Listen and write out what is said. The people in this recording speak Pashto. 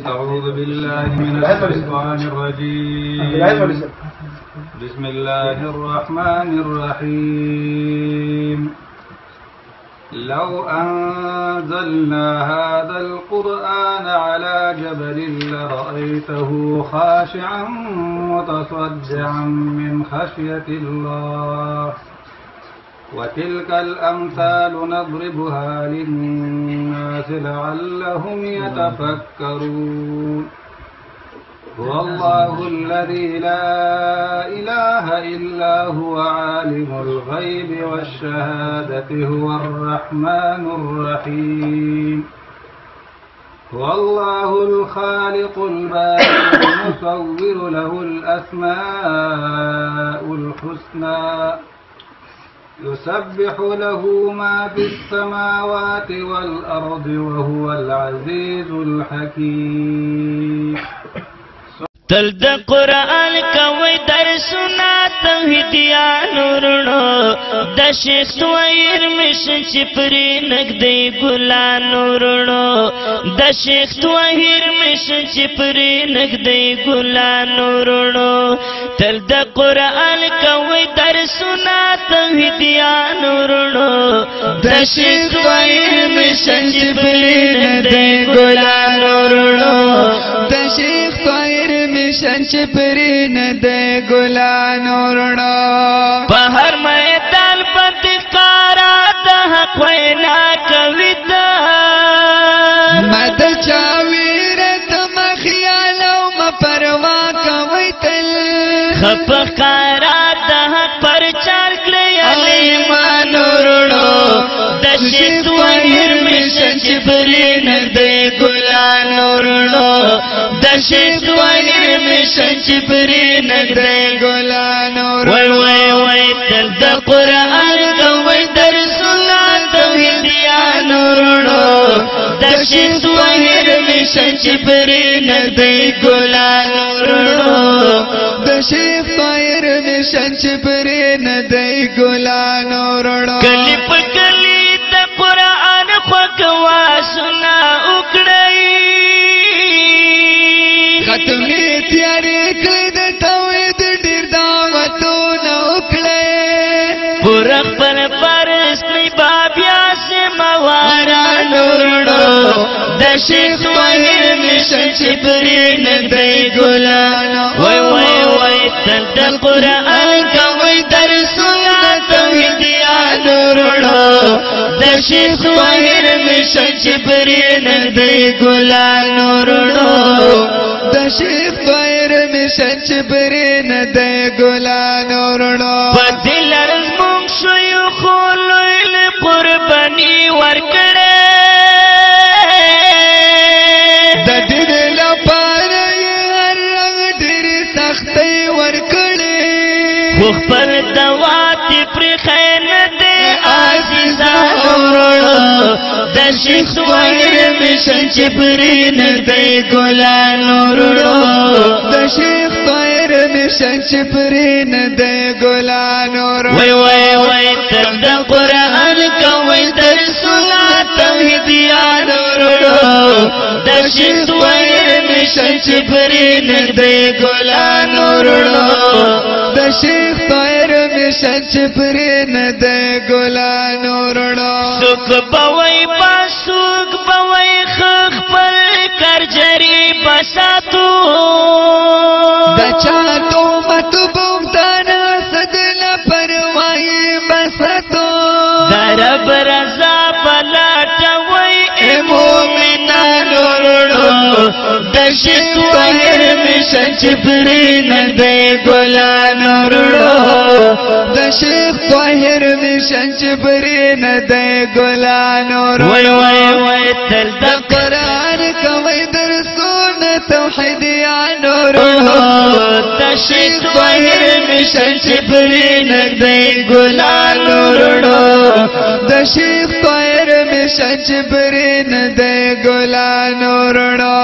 أعوذ بالله من الشيطان الرجيم بسم الله الرحمن الرحيم لو أنزلنا هذا القرآن على جبل لرأيته خاشعا متصدعا من خشية الله وتلك الأمثال نضربها للناس لعلهم يتفكرون هو الله الذي لا إله إلا هو عالم الغيب والشهادة هو الرحمن الرحيم هو الله الخالق البارئ المصور له الأسماء الحسنى يسبح له ما في السماوات والأرض وهو العزيز الحكيم تل د قرآن کوي درسونه توحیدیانو ورونو د شیخ تویر مشن چې پرې نږدې ګلانو ورونو د شیخ تویر مشن چې پرې نږدې ګلانو ورونو تل د قرآن کوي درسونه توحیدیانو ورونو د شیخ تویر مشن چې پرې نږدې ګلانو ورونو د شیخ تویر مشن چې پرې نږدې ګلانو ورونو په هر میدان باندې ښکارا د حق وینا کوي ته مد چا ویرت مخیال او مپروا کوي تل خپ ښکارا د حق پر چار کړی ایمان ورونو د شیخ تویر مشن چې پرې نږدې ګلانو ورونو د شیخ تویر مشن چې پرې نږدې ګلانو ورونو وای وای تل د قرآن کوي درسونه توحیدیانو ورونو د شیخ تویر مشن چې پرې نږدې ګلانو ورونو د شیخ تویر مشن چې پرې نږدې ګلانو ورونو کلی په کلی د قرآن خوږوا سنا وکړئ ختمې تیارې کړې د توحید ډېر دعوتونه وکړئ پوره خپل پرستۍ به بیا سموارانو ورونو د شیخ توحید مشن چې پرې نږدې ګلانو وای وای وای تل د قرآن کوي درسونه توحیدیانو ورونو د شیخ توحید مشن چې پرې نږدې ګلانو ورونو د شیخ توحید مشن چې پرې نږدې ګلانو ورونو په دل مونږ شيوخو لوی قرباني ورکړې د دې لپاره یې هر رنګ ډېرې سختۍ ورکړې خو خپل دوات پرې خینه دې عزیزانو ورونو د شیخ توحید مشن چې پرې نږدې ګلانو ورونو د شیخ توحید مشن چې پرې نږدې ګلانو ورونو وای وای وای تل د قرآن کوي درسونه توحیدیانو ورونو د شیخ توحید مشن چې پرې نږدې ګلانو ورونو د شیخ توحید مشن چې پرې نږدې ګلانو ورونو څوک به وای پاسوک به وای خپل کرجري بساتو د چاتو مطبوب دانا سدل پروايي بساتو درب رضا پلاټوي مومنانو ورونو د شیخ توحید مشن چې پرې نږدې ګلانو ورونو د شیخ توحید مشن چې پرې نږدې ګلانو ورونو وای وای وای تل د قرآن کوي درسونه توحیدیانو ورونو د شیخ توحید مشن چې پرې نږدې ګلانو ورونو د شیخ توحید مشن چې پرې نږدې ګلانو ورونو